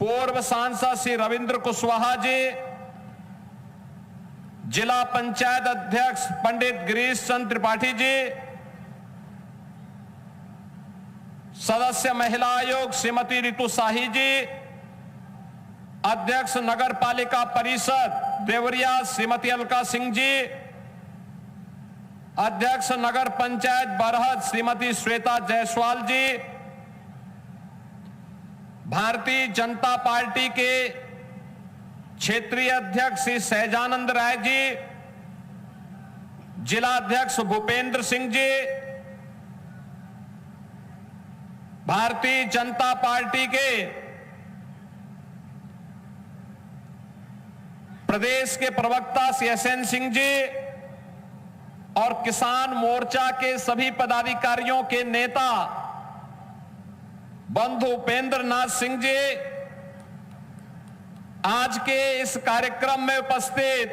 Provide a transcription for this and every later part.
पूर्व सांसद श्री रविंद्र कुशवाहा जी, जिला पंचायत अध्यक्ष पंडित गिरीश चंद्र त्रिपाठी जी, सदस्य महिला आयोग श्रीमती रितु शाही जी, अध्यक्ष नगर पालिका परिषद देवरिया श्रीमती अलका सिंह जी, अध्यक्ष नगर पंचायत बरहत श्रीमती श्वेता जायसवाल जी, भारतीय जनता पार्टी के क्षेत्रीय अध्यक्ष श्री सहजानंद राय जी, जिला अध्यक्ष भूपेंद्र सिंह जी, भारतीय जनता पार्टी के प्रदेश के प्रवक्ता श्री एसएन सिंह जी और किसान मोर्चा के सभी पदाधिकारियों के नेता बंधु उपेंद्र नाथ सिंह जी, आज के इस कार्यक्रम में उपस्थित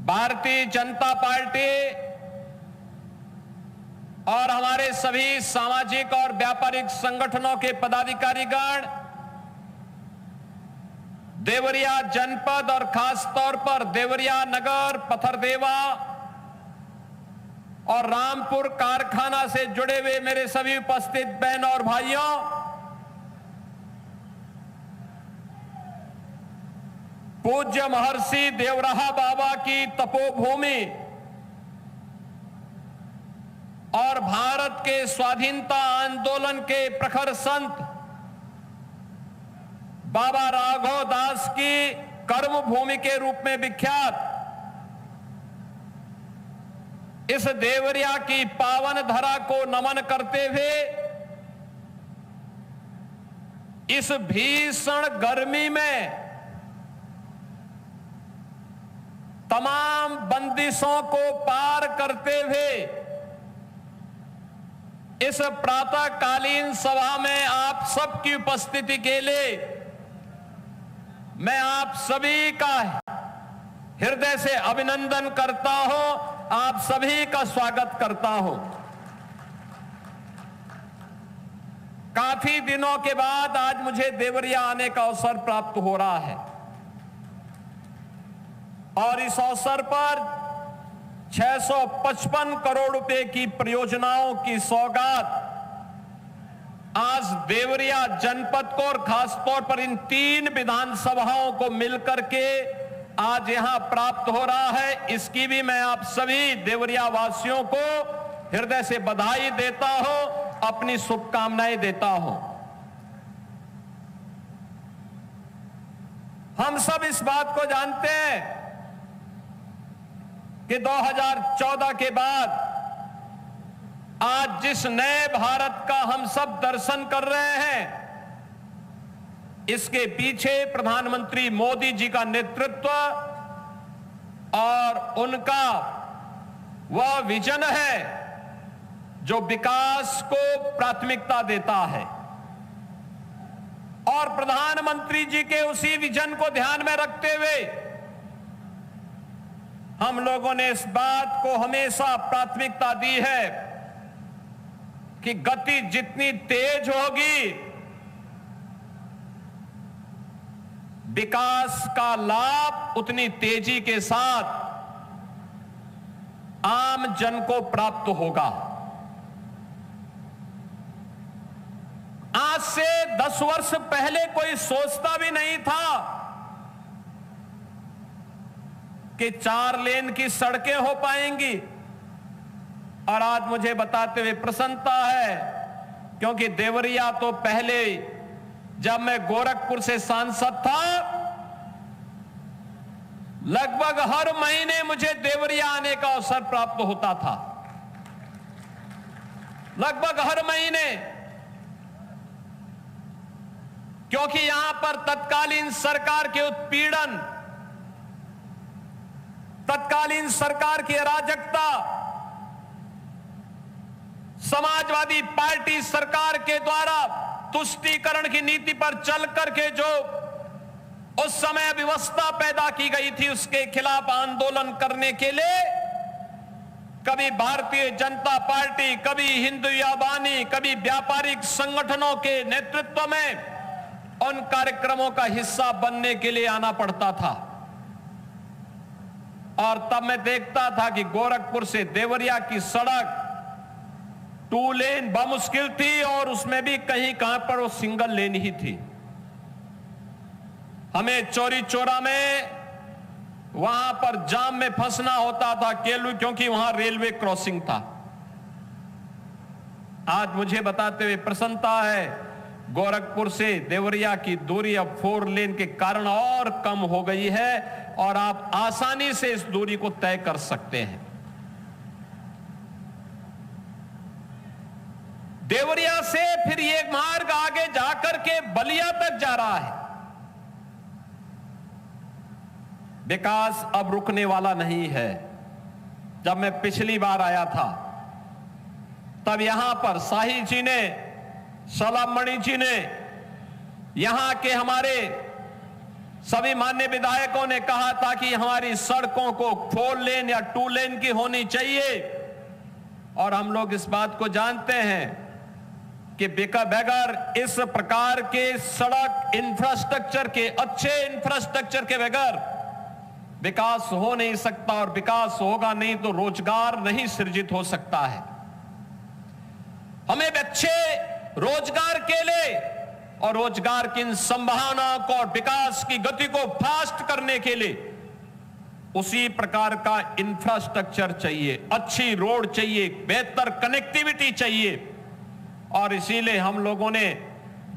भारतीय जनता पार्टी और हमारे सभी सामाजिक और व्यापारिक संगठनों के पदाधिकारीगण, देवरिया जनपद और खास तौर पर देवरिया नगर, पथरदेवा और रामपुर कारखाना से जुड़े हुए मेरे सभी उपस्थित बहनों और भाइयों, पूज्य महर्षि देवराहा बाबा की तपोभूमि और भारत के स्वाधीनता आंदोलन के प्रखर संत बाबा राघव दास की कर्मभूमि के रूप में विख्यात इस देवरिया की पावन धरा को नमन करते हुए इस भीषण गर्मी में तमाम बंदिशों को पार करते हुए इस प्रातःकालीन सभा में आप सबकी उपस्थिति के लिए मैं आप सभी का हृदय से अभिनंदन करता हूं, आप सभी का स्वागत करता हूं। काफी दिनों के बाद आज मुझे देवरिया आने का अवसर प्राप्त हो रहा है और इस अवसर पर 655 करोड़ रुपए की परियोजनाओं की सौगात आज देवरिया जनपद को और खासतौर पर इन 3 विधानसभाओं को मिलकर के आज यहां प्राप्त हो रहा है। इसकी भी मैं आप सभी देवरिया वासियों को हृदय से बधाई देता हूं, अपनी शुभकामनाएं देता हूं। हम सब इस बात को जानते हैं कि 2014 के बाद आज जिस नए भारत का हम सब दर्शन कर रहे हैं, इसके पीछे प्रधानमंत्री मोदी जी का नेतृत्व और उनका वह विजन है जो विकास को प्राथमिकता देता है। और प्रधानमंत्री जी के उसी विजन को ध्यान में रखते हुए हम लोगों ने इस बात को हमेशा प्राथमिकता दी है कि गति जितनी तेज होगी, विकास का लाभ उतनी तेजी के साथ आम जन को प्राप्त होगा। आज से 10 वर्ष पहले कोई सोचता भी नहीं था कि 4 लेन की सड़कें हो पाएंगी, और आज मुझे बताते हुए प्रसन्नता है क्योंकि देवरिया तो पहले जब मैं गोरखपुर से सांसद था, लगभग हर महीने मुझे देवरिया आने का अवसर प्राप्त होता था, लगभग हर महीने, क्योंकि यहां पर तत्कालीन सरकार के उत्पीड़न, तत्कालीन सरकार की अराजकता, समाजवादी पार्टी सरकार के द्वारा तुष्टीकरण की नीति पर चल करके जो उस समय व्यवस्था पैदा की गई थी, उसके खिलाफ आंदोलन करने के लिए कभी भारतीय जनता पार्टी, कभी हिंदू याबानी, कभी व्यापारिक संगठनों के नेतृत्व में उन कार्यक्रमों का हिस्सा बनने के लिए आना पड़ता था। और तब मैं देखता था कि गोरखपुर से देवरिया की सड़क 2 लेन बमुश्किल थी और उसमें भी कहीं कहां पर वो सिंगल लेन ही थी। हमें चौरी चौरा में वहां पर जाम में फंसना होता था क्योंकि वहां रेलवे क्रॉसिंग था। आज मुझे बताते हुए प्रसन्नता है, गोरखपुर से देवरिया की दूरी अब 4 लेन के कारण और कम हो गई है और आप आसानी से इस दूरी को तय कर सकते हैं। देवरिया से फिर ये मार्ग आगे जाकर के बलिया तक जा रहा है। विकास अब रुकने वाला नहीं है। जब मैं पिछली बार आया था तब यहां पर शाही जी ने, सलामणि जी ने, यहां के हमारे सभी माननीय विधायकों ने कहा था कि हमारी सड़कों को 4 लेन या 2 लेन की होनी चाहिए। और हम लोग इस बात को जानते हैं कि बगैर इस प्रकार के सड़क इंफ्रास्ट्रक्चर के, अच्छे इंफ्रास्ट्रक्चर के बगैर विकास हो नहीं सकता और विकास होगा नहीं तो रोजगार नहीं सृजित हो सकता है। हमें अच्छे रोजगार के लिए और रोजगार की इन संभावनाओं को और विकास की गति को फास्ट करने के लिए उसी प्रकार का इंफ्रास्ट्रक्चर चाहिए, अच्छी रोड चाहिए, बेहतर कनेक्टिविटी चाहिए। और इसीलिए हम लोगों ने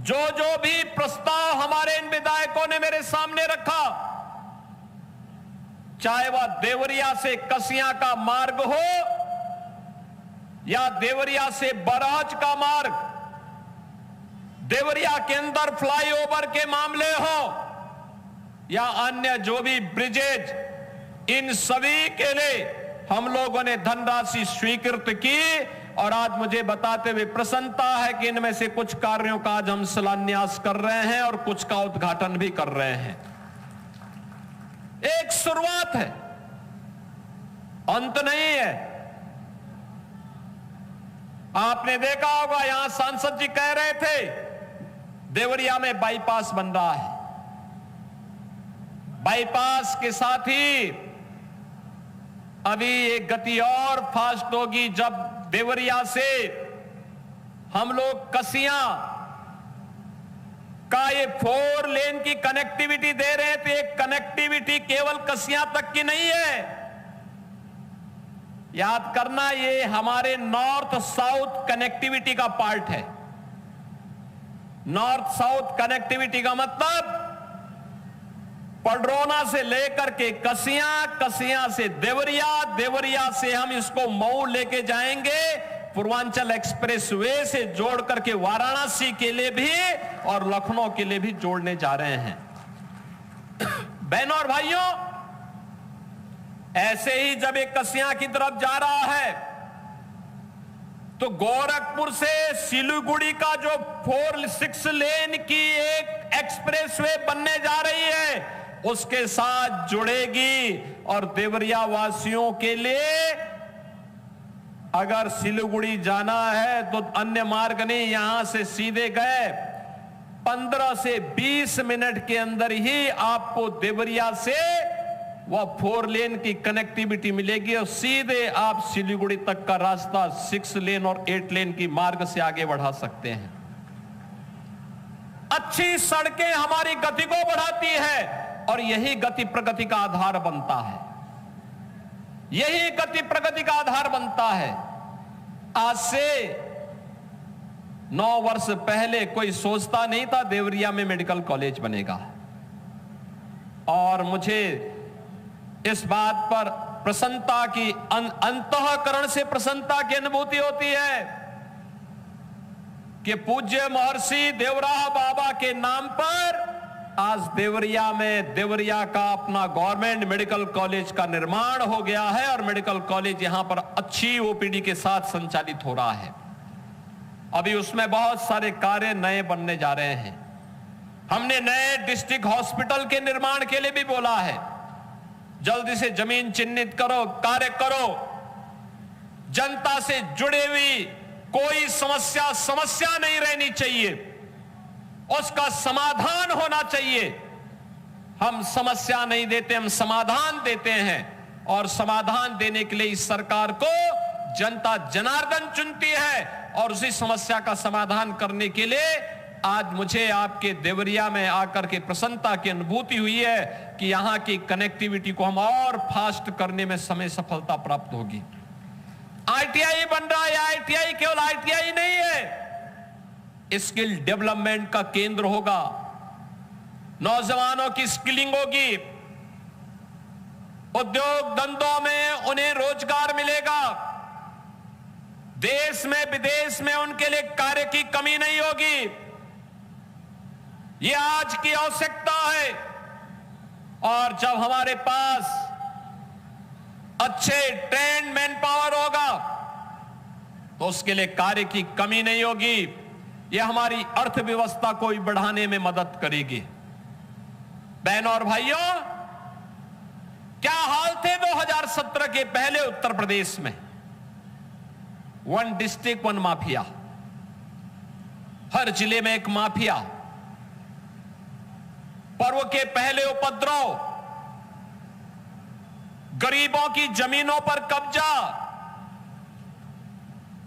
जो भी प्रस्ताव हमारे इन विधायकों ने मेरे सामने रखा, चाहे वह देवरिया से कसिया का मार्ग हो या देवरिया से बरहज का मार्ग, देवरिया के अंदर फ्लाईओवर के मामले हो या अन्य जो भी ब्रिजेज, इन सभी के लिए हम लोगों ने धनराशि स्वीकृत की। और आज मुझे बताते हुए प्रसन्नता है कि इनमें से कुछ कार्यों का आज हम शिलान्यास कर रहे हैं और कुछ का उद्घाटन भी कर रहे हैं। एक शुरुआत है, अंत नहीं है। आपने देखा होगा, यहां सांसद जी कह रहे थे देवरिया में बाईपास बन रहा है। बाईपास के साथ ही अभी एक गति और फास्ट होगी जब देवरिया से हम लोग कसिया का ये 4 लेन की कनेक्टिविटी दे रहे हैं। तो एक कनेक्टिविटी केवल कसिया तक की नहीं है, याद करना, ये हमारे नॉर्थ साउथ कनेक्टिविटी का पार्ट है। नॉर्थ साउथ कनेक्टिविटी का मतलब पडरौना से लेकर के कसिया, कसिया से देवरिया, देवरिया से हम इसको मऊ लेके जाएंगे, पूर्वांचल एक्सप्रेसवे से जोड़ करके वाराणसी के लिए भी और लखनऊ के लिए भी जोड़ने जा रहे हैं। बहनों और भाइयों, ऐसे ही जब एक कसिया की तरफ जा रहा है तो गोरखपुर से सिलीगुड़ी का जो 4-6 लेन की एक एक्सप्रेसवे बनने जा रही है उसके साथ जुड़ेगी। और देवरिया वासियों के लिए अगर सिलीगुड़ी जाना है तो अन्य मार्ग नहीं, यहां से सीधे गए 15 से 20 मिनट के अंदर ही आपको देवरिया से वह 4 लेन की कनेक्टिविटी मिलेगी और सीधे आप सिलीगुड़ी तक का रास्ता 6 लेन और 8 लेन की मार्ग से आगे बढ़ा सकते हैं। अच्छी सड़कें हमारी गति को बढ़ाती है और यही गति प्रगति का आधार बनता है। यही गति प्रगति का आधार बनता है। आज से 9 वर्ष पहले कोई सोचता नहीं था देवरिया में मेडिकल कॉलेज बनेगा। और मुझे इस बात पर प्रसन्नता की, अंतःकरण से प्रसन्नता की अनुभूति होती है कि पूज्य महर्षि देवराह बाबा के नाम पर आज देवरिया में देवरिया का अपना गवर्नमेंट मेडिकल कॉलेज का निर्माण हो गया है और मेडिकल कॉलेज यहां पर अच्छी ओपीडी के साथ संचालित हो रहा है। अभी उसमें बहुत सारे कार्य नए बनने जा रहे हैं। हमने नए डिस्ट्रिक्ट हॉस्पिटल के निर्माण के लिए भी बोला है, जल्दी से जमीन चिन्हित करो, कार्य करो। जनता से जुड़ी हुई कोई समस्या नहीं रहनी चाहिए, उसका समाधान होना चाहिए। हम समस्या नहीं देते, हम समाधान देते हैं, और समाधान देने के लिए इस सरकार को जनता जनार्दन चुनती है, और उसी समस्या का समाधान करने के लिए आज मुझे आपके देवरिया में आकर के प्रसन्नता की अनुभूति हुई है कि यहां की कनेक्टिविटी को हम और फास्ट करने में समय सफलता प्राप्त होगी। आईटीआई बन रहा है, आईटीआई केवल आईटीआई नहीं है, स्किल डेवलपमेंट का केंद्र होगा, नौजवानों की स्किलिंग होगी, उद्योग धंधों में उन्हें रोजगार मिलेगा, देश में विदेश में उनके लिए कार्य की कमी नहीं होगी। यह आज की आवश्यकता है, और जब हमारे पास अच्छे ट्रेंड मैन पावर होगा तो उसके लिए कार्य की कमी नहीं होगी। यह हमारी अर्थव्यवस्था को भी बढ़ाने में मदद करेगी। बहनों और भाइयों, क्या हाल थे 2017 के पहले उत्तर प्रदेश में? वन डिस्ट्रिक्ट वन माफिया, हर जिले में एक माफिया, पर्व के पहले उपद्रव, गरीबों की जमीनों पर कब्जा,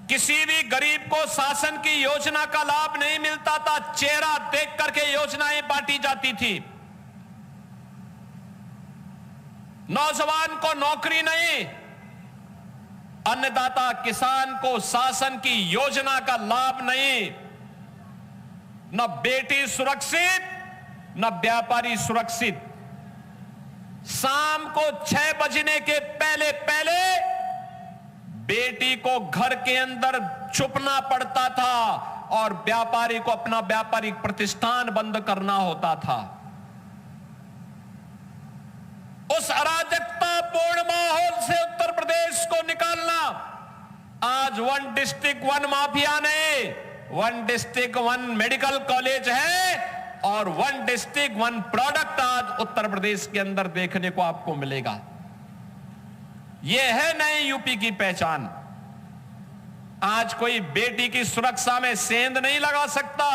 किसी भी गरीब को शासन की योजना का लाभ नहीं मिलता था, चेहरा देख करके योजनाएं बांटी जाती थी, नौजवान को नौकरी नहीं, अन्नदाता किसान को शासन की योजना का लाभ नहीं, न बेटी सुरक्षित न व्यापारी सुरक्षित। शाम को 6 बजने के पहले पहले बेटी को घर के अंदर छुपना पड़ता था और व्यापारी को अपना व्यापारिक प्रतिष्ठान बंद करना होता था। उस अराजकतापूर्ण माहौल से उत्तर प्रदेश को निकालना आज वन डिस्ट्रिक्ट वन माफिया नहीं, one district one medical college है, और वन डिस्ट्रिक्ट वन प्रोडक्ट आज उत्तर प्रदेश के अंदर देखने को आपको मिलेगा। यह है नए यूपी की पहचान। आज कोई बेटी की सुरक्षा में सेंध नहीं लगा सकता,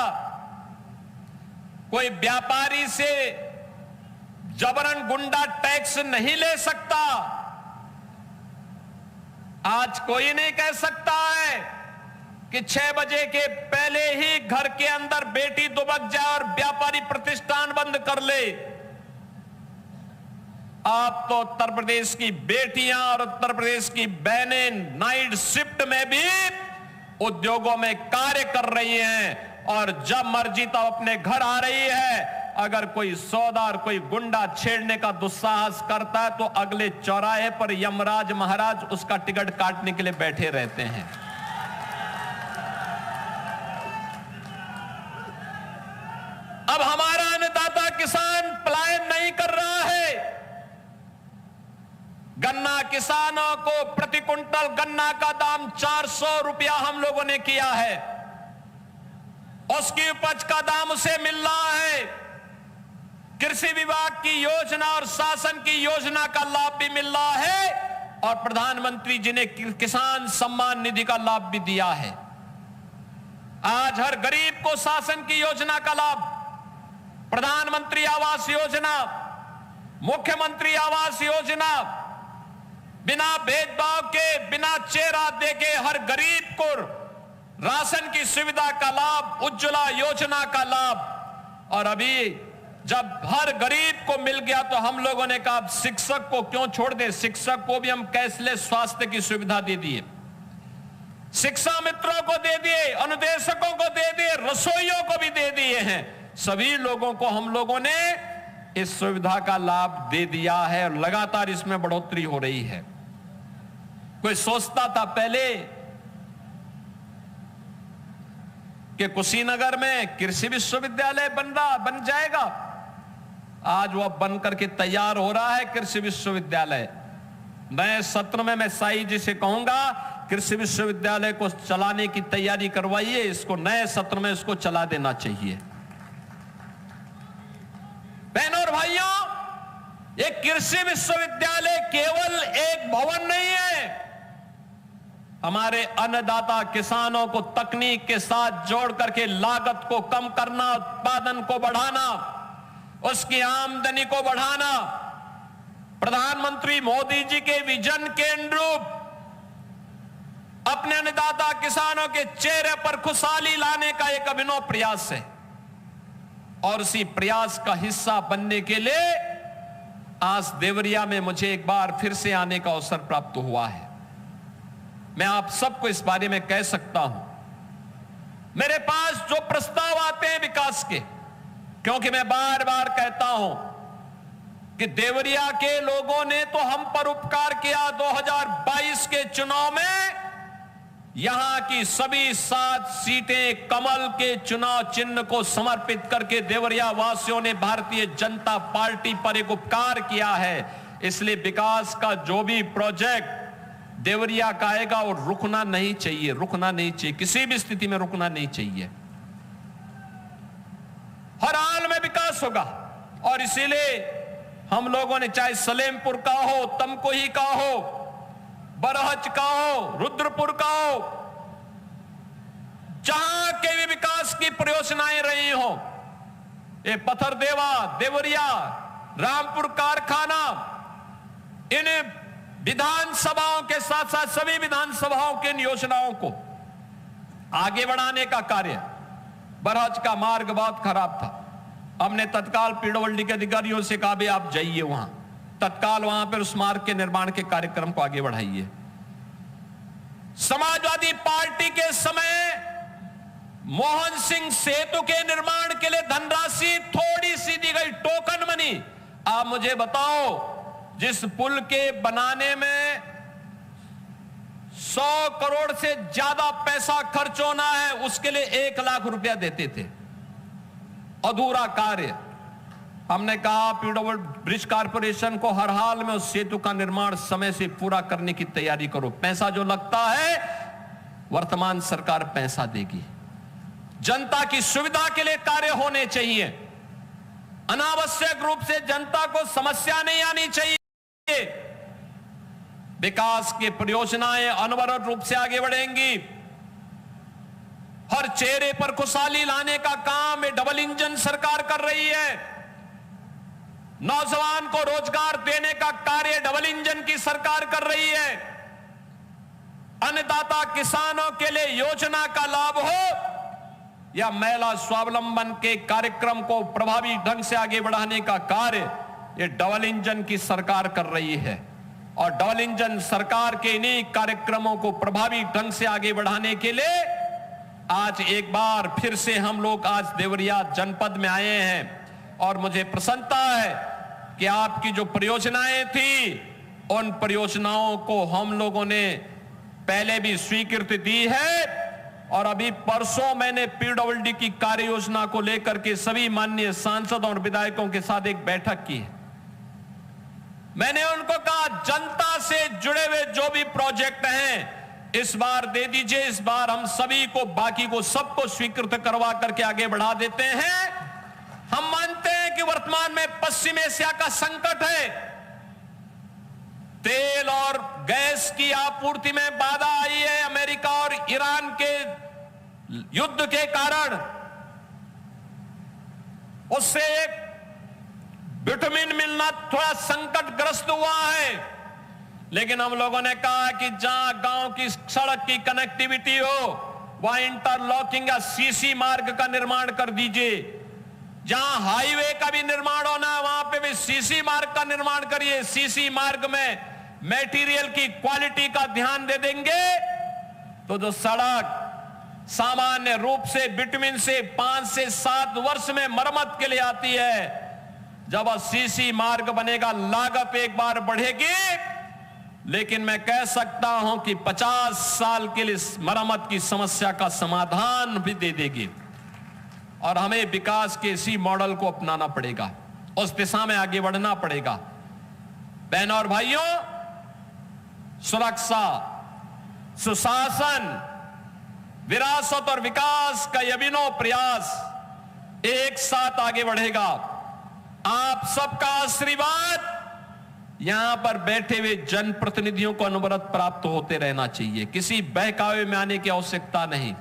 कोई व्यापारी से जबरन गुंडा टैक्स नहीं ले सकता, आज कोई नहीं कह सकता है कि 6 बजे के पहले ही घर के अंदर बेटी दुबक जाए और व्यापारी प्रतिष्ठान बंद कर ले। आप तो उत्तर प्रदेश की बेटियां और उत्तर प्रदेश की बहनें नाइट शिफ्ट में भी उद्योगों में कार्य कर रही हैं, और जब मर्जी तब अपने घर आ रही है। अगर कोई सौदा और कोई गुंडा छेड़ने का दुस्साहस करता है तो अगले चौराहे पर यमराज महाराज उसका टिकट काटने के लिए बैठे रहते हैं। अब हमारा अन्नदाता किसान पलायन नहीं कर रहा है। गन्ना किसानों को प्रति कुंटल गन्ना का दाम 400 रुपया हम लोगों ने किया है, उसकी उपज का दाम उसे मिल रहा है। कृषि विभाग की योजना और शासन की योजना का लाभ भी मिल रहा है, और प्रधानमंत्री जी ने किसान सम्मान निधि का लाभ भी दिया है। आज हर गरीब को शासन की योजना का लाभ, प्रधानमंत्री आवास योजना, मुख्यमंत्री आवास योजना, बिना भेदभाव के, बिना चेहरा देखे हर गरीब को राशन की सुविधा का लाभ, उज्ज्वला योजना का लाभ। और अभी जब हर गरीब को मिल गया तो हम लोगों ने कहा शिक्षक को क्यों छोड़ दे, शिक्षक को भी हम कैशलेस स्वास्थ्य की सुविधा दे दिए, शिक्षा मित्रों को दे दिए, अनुदेशकों को दे दिए, रसोइयों को भी दे दिए हैं। सभी लोगों को हम लोगों ने इस सुविधा का लाभ दे दिया है, और लगातार इसमें बढ़ोतरी हो रही है। कोई सोचता था पहले कि कुशीनगर में कृषि विश्वविद्यालय बन जाएगा, आज वह बन करके तैयार हो रहा है कृषि विश्वविद्यालय। नए सत्र में मैं साई जी से कहूंगा कृषि विश्वविद्यालय को चलाने की तैयारी करवाइए, इसको नए सत्र में इसको चला देना चाहिए। बहनों और भाइयों, यह कृषि विश्वविद्यालय केवल एक भवन नहीं है, हमारे अन्नदाता किसानों को तकनीक के साथ जोड़ करके लागत को कम करना, उत्पादन को बढ़ाना, उसकी आमदनी को बढ़ाना, प्रधानमंत्री मोदी जी के विजन के अनुरूप अपने अन्नदाता किसानों के चेहरे पर खुशहाली लाने का एक अभिनव प्रयास है। और उसी प्रयास का हिस्सा बनने के लिए आज देवरिया में मुझे एक बार फिर से आने का अवसर प्राप्त हुआ है। मैं आप सबको इस बारे में कह सकता हूं, मेरे पास जो प्रस्ताव आते हैं विकास के, क्योंकि मैं बार बार कहता हूं कि देवरिया के लोगों ने तो हम पर उपकार किया। 2022 के चुनाव में यहां की सभी 7 सीटें कमल के चुनाव चिन्ह को समर्पित करके देवरिया वासियों ने भारतीय जनता पार्टी पर एक उपकार किया है। इसलिए विकास का जो भी प्रोजेक्ट देवरिया का आएगा वो रुकना नहीं चाहिए, रुकना नहीं चाहिए, किसी भी स्थिति में रुकना नहीं चाहिए। हर हाल में विकास होगा। और इसीलिए हम लोगों ने चाहे सलेमपुर का हो, तमकोही का हो, बरहज का हो, रुद्रपुर का हो, जहां के भी विकास की परियोजनाएं रही हो, ये पत्थरदेवा, देवरिया, रामपुर कारखाना, इन विधानसभाओं के साथ साथ सभी विधानसभाओं के इन योजनाओं को आगे बढ़ाने का कार्य। बरहज का मार्ग बहुत खराब था, हमने तत्काल पीडब्ल्यूडी के अधिकारियों से कहा भी आप जाइए वहां, तत्काल वहां पर उस मार्ग के निर्माण के कार्यक्रम को आगे बढ़ाइए। समाजवादी पार्टी के समय मोहन सिंह सेतु के निर्माण के लिए धनराशि थोड़ी सी दी गई, टोकन मनी। आप मुझे बताओ, जिस पुल के बनाने में 100 करोड़ से ज्यादा पैसा खर्च होना है, उसके लिए 1 लाख रुपया देते थे। अधूरा कार्य। हमने कहा पीडब्ल्यूडी ब्रिज कॉर्पोरेशन को हर हाल में उस सेतु का निर्माण समय से पूरा करने की तैयारी करो। पैसा जो लगता है वर्तमान सरकार पैसा देगी। जनता की सुविधा के लिए कार्य होने चाहिए, अनावश्यक रूप से जनता को समस्या नहीं आनी चाहिए। विकास की परियोजनाएं अनवरत रूप से आगे बढ़ेंगी। हर चेहरे पर खुशहाली लाने का काम डबल इंजन सरकार कर रही है। नौजवान को रोजगार देने का कार्य डबल इंजन की सरकार कर रही है। अन्नदाता किसानों के लिए योजना का लाभ हो या महिला स्वावलंबन के कार्यक्रम को प्रभावी ढंग से आगे बढ़ाने का कार्य, ये डबल इंजन की सरकार कर रही है। और डबल इंजन सरकार के इन्हीं कार्यक्रमों को प्रभावी ढंग से आगे बढ़ाने के लिए आज एक बार फिर से हम लोग आज देवरिया जनपद में आए हैं। और मुझे प्रसन्नता है कि आपकी जो परियोजनाएं थी, उन परियोजनाओं को हम लोगों ने पहले भी स्वीकृति दी है। और अभी परसों मैंने पीडब्ल्यूडी की कार्य योजना को लेकर के सभी माननीय सांसदों और विधायकों के साथ एक बैठक की है। मैंने उनको कहा जनता से जुड़े हुए जो भी प्रोजेक्ट हैं इस बार दे दीजिए। इस बार हम सभी को, बाकी को सबको स्वीकृत करवा करके आगे बढ़ा देते हैं। हम मानते हैं कि वर्तमान में पश्चिम एशिया का संकट है, तेल और गैस की आपूर्ति में बाधा आई है अमेरिका और ईरान के युद्ध के कारण। उससे एक विटामिन मिलना थोड़ा संकटग्रस्त हुआ है। लेकिन हम लोगों ने कहा कि जहां गांव की सड़क की कनेक्टिविटी हो वहां इंटरलॉकिंग या सीसी मार्ग का निर्माण कर दीजिए। जहां हाईवे का भी निर्माण होना है वहां पे भी सीसी मार्ग का निर्माण करिए। सीसी मार्ग में मटेरियल की क्वालिटी का ध्यान दे देंगे तो जो सड़क सामान्य रूप से बिटुमिन से 5 से 7 वर्ष में मरम्मत के लिए आती है, जब सीसी मार्ग बनेगा लागत एक बार बढ़ेगी, लेकिन मैं कह सकता हूं कि 50 साल के लिए मरम्मत की समस्या का समाधान भी दे देगी। और हमें विकास के इसी मॉडल को अपनाना पड़ेगा, उस दिशा में आगे बढ़ना पड़ेगा। बहनों और भाइयों, सुरक्षा, सुशासन, विरासत और विकास का यह अभिनव प्रयास एक साथ आगे बढ़ेगा। आप सबका आशीर्वाद यहां पर बैठे हुए जनप्रतिनिधियों को अनवरत प्राप्त होते रहना चाहिए। किसी बहकावे में आने की आवश्यकता नहीं,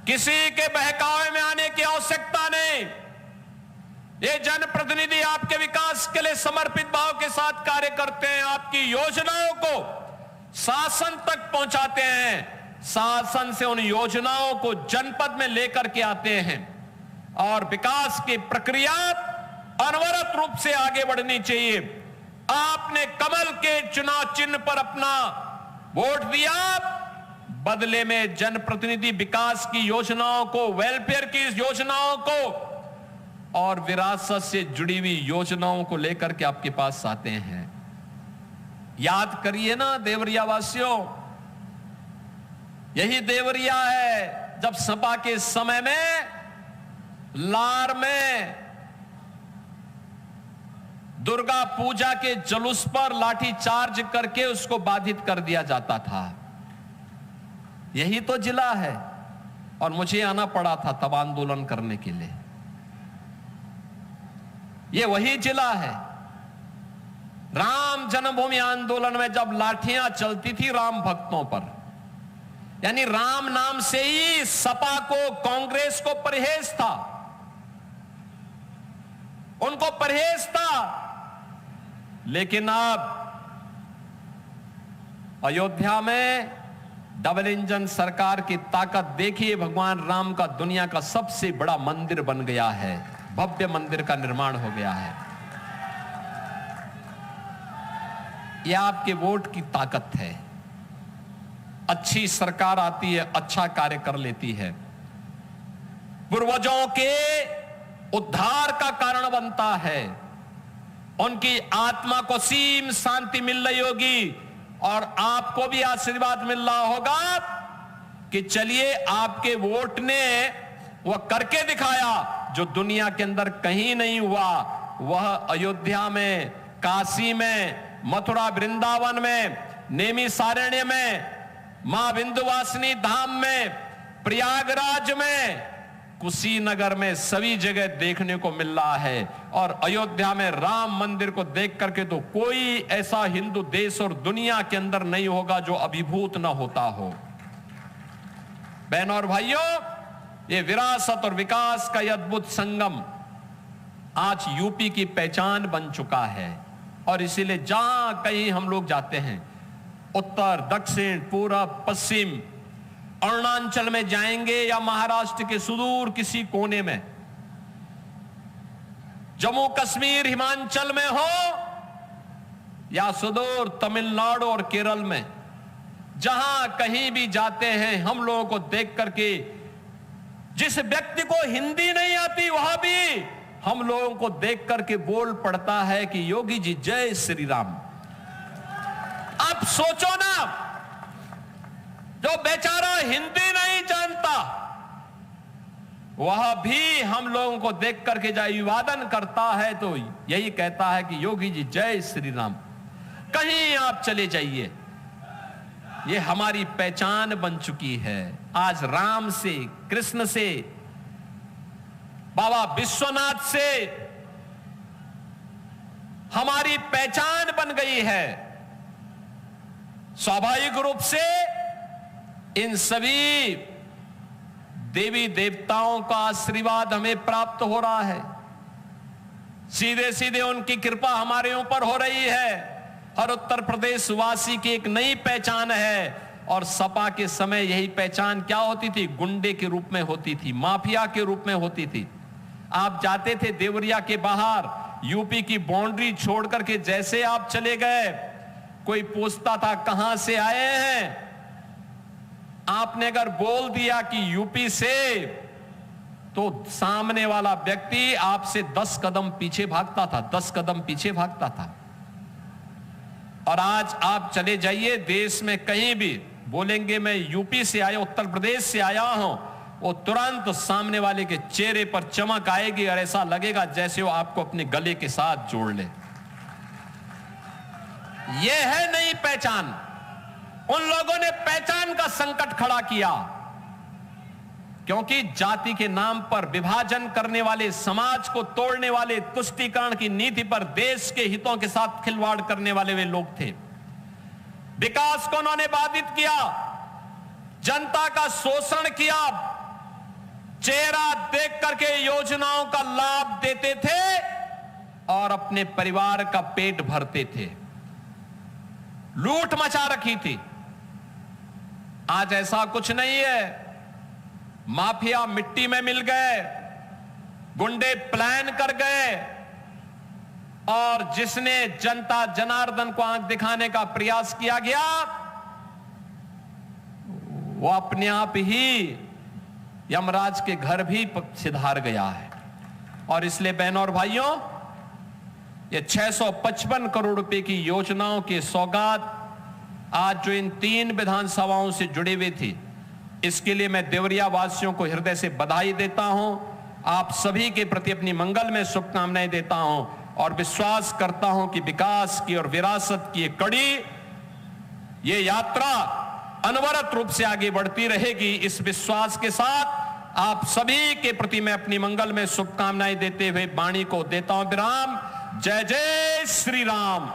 किसी के बहकावे में आने की आवश्यकता नहीं। ये जनप्रतिनिधि आपके विकास के लिए समर्पित भाव के साथ कार्य करते हैं, आपकी योजनाओं को शासन तक पहुंचाते हैं, शासन से उन योजनाओं को जनपद में लेकर के आते हैं और विकास की प्रक्रिया अनवरत रूप से आगे बढ़नी चाहिए। आपने कमल के चुनाव चिन्ह पर अपना वोट दिया, बदले में जनप्रतिनिधि विकास की योजनाओं को, वेलफेयर की योजनाओं को और विरासत से जुड़ी हुई योजनाओं को लेकर के आपके पास आते हैं। याद करिए ना देवरिया वासियों, यही देवरिया है जब सपा के समय में लार में दुर्गा पूजा के जुलूस पर लाठी चार्ज करके उसको बाधित कर दिया जाता था। यही तो जिला है और मुझे आना पड़ा था तब आंदोलन करने के लिए। ये वही जिला है। राम जन्मभूमि आंदोलन में जब लाठियां चलती थी राम भक्तों पर, यानी राम नाम से ही सपा को, कांग्रेस को परहेज था, उनको परहेज था। लेकिन अब अयोध्या में डबल इंजन सरकार की ताकत देखिए, भगवान राम का दुनिया का सबसे बड़ा मंदिर बन गया है, भव्य मंदिर का निर्माण हो गया है। यह आपके वोट की ताकत है। अच्छी सरकार आती है, अच्छा कार्य कर लेती है, पूर्वजों के उद्धार का कारण बनता है, उनकी आत्मा को सीम शांति मिल रही होगी और आपको भी आशीर्वाद मिल रहा होगा कि चलिए आपके वोट ने वह करके दिखाया जो दुनिया के अंदर कहीं नहीं हुआ। वह अयोध्या में, काशी में, मथुरा वृंदावन में, नेमी सारण्य में, मां विंध्यवासिनी धाम में, प्रयागराज में, कुशीनगर में, सभी जगह देखने को मिल रहा है। और अयोध्या में राम मंदिर को देख करके तो कोई ऐसा हिंदू देश और दुनिया के अंदर नहीं होगा जो अभिभूत ना होता हो। बहनों और भाइयों, ये विरासत और विकास का यह अद्भुत संगम आज यूपी की पहचान बन चुका है। और इसीलिए जहां कहीं हम लोग जाते हैं, उत्तर, दक्षिण, पूरब, पश्चिम, अरुणाचल में जाएंगे या महाराष्ट्र के सुदूर किसी कोने में, जम्मू कश्मीर हिमाचल में हो या सुदूर तमिलनाडु और केरल में, जहां कहीं भी जाते हैं हम लोगों को देख करके जिस व्यक्ति को हिंदी नहीं आती वह भी हम लोगों को देख करके बोल पड़ता है कि योगी जी जय श्री राम। अब सोचो ना, जो बेचारा हिंदी नहीं जानता वह भी हम लोगों को देख करके जब अभिवादन करता है तो यही कहता है कि योगी जी जय श्री राम। कहीं आप चले जाइए, ये हमारी पहचान बन चुकी है। आज राम से, कृष्ण से, बाबा विश्वनाथ से हमारी पहचान बन गई है। स्वाभाविक रूप से इन सभी देवी देवताओं का आशीर्वाद हमें प्राप्त हो रहा है, सीधे सीधे उनकी कृपा हमारे ऊपर हो रही है। हर उत्तर प्रदेश वासी की एक नई पहचान है। और सपा के समय यही पहचान क्या होती थी? गुंडे के रूप में होती थी, माफिया के रूप में होती थी। आप जाते थे देवरिया के बाहर, यूपी की बाउंड्री छोड़ करके जैसे आप चले गए, कोई पूछता था कहां से आए हैं, आपने अगर बोल दिया कि यूपी से, तो सामने वाला व्यक्ति आपसे 10 कदम पीछे भागता था, 10 कदम पीछे भागता था। और आज आप चले जाइए देश में कहीं भी, बोलेंगे मैं यूपी से आया, उत्तर प्रदेश से आया हूं, वो तुरंत सामने वाले के चेहरे पर चमक आएगी और ऐसा लगेगा जैसे वो आपको अपने गले के साथ जोड़ ले। यह है नई पहचान। उन लोगों ने पहचान का संकट खड़ा किया। क्योंकि जाति के नाम पर विभाजन करने वाले, समाज को तोड़ने वाले, तुष्टीकरण की नीति पर देश के हितों के साथ खिलवाड़ करने वाले वे लोग थे। विकास को उन्होंने बाधित किया, जनता का शोषण किया, चेहरा देख करके योजनाओं का लाभ देते थे और अपने परिवार का पेट भरते थे। लूट मचा रखी थी। आज ऐसा कुछ नहीं है। माफिया मिट्टी में मिल गए, गुंडे प्लान कर गए और जिसने जनता जनार्दन को आंख दिखाने का प्रयास किया गया वो अपने आप ही यमराज के घर भी सिधार गया है। और इसलिए बहनों और भाइयों, ये 655 करोड़ रुपए की योजनाओं की सौगात आज जो इन 3 विधानसभाओं से जुड़े हुए थे, इसके लिए मैं देवरिया वासियों को हृदय से बधाई देता हूं। आप सभी के प्रति अपनी मंगल में शुभकामनाएं देता हूं और विश्वास करता हूं कि विकास की और विरासत की एक कड़ी, ये यात्रा अनवरत रूप से आगे बढ़ती रहेगी। इस विश्वास के साथ आप सभी के प्रति मैं अपनी मंगल में शुभकामनाएं देते हुए वाणी को देता हूं विराम। जय जय श्री राम।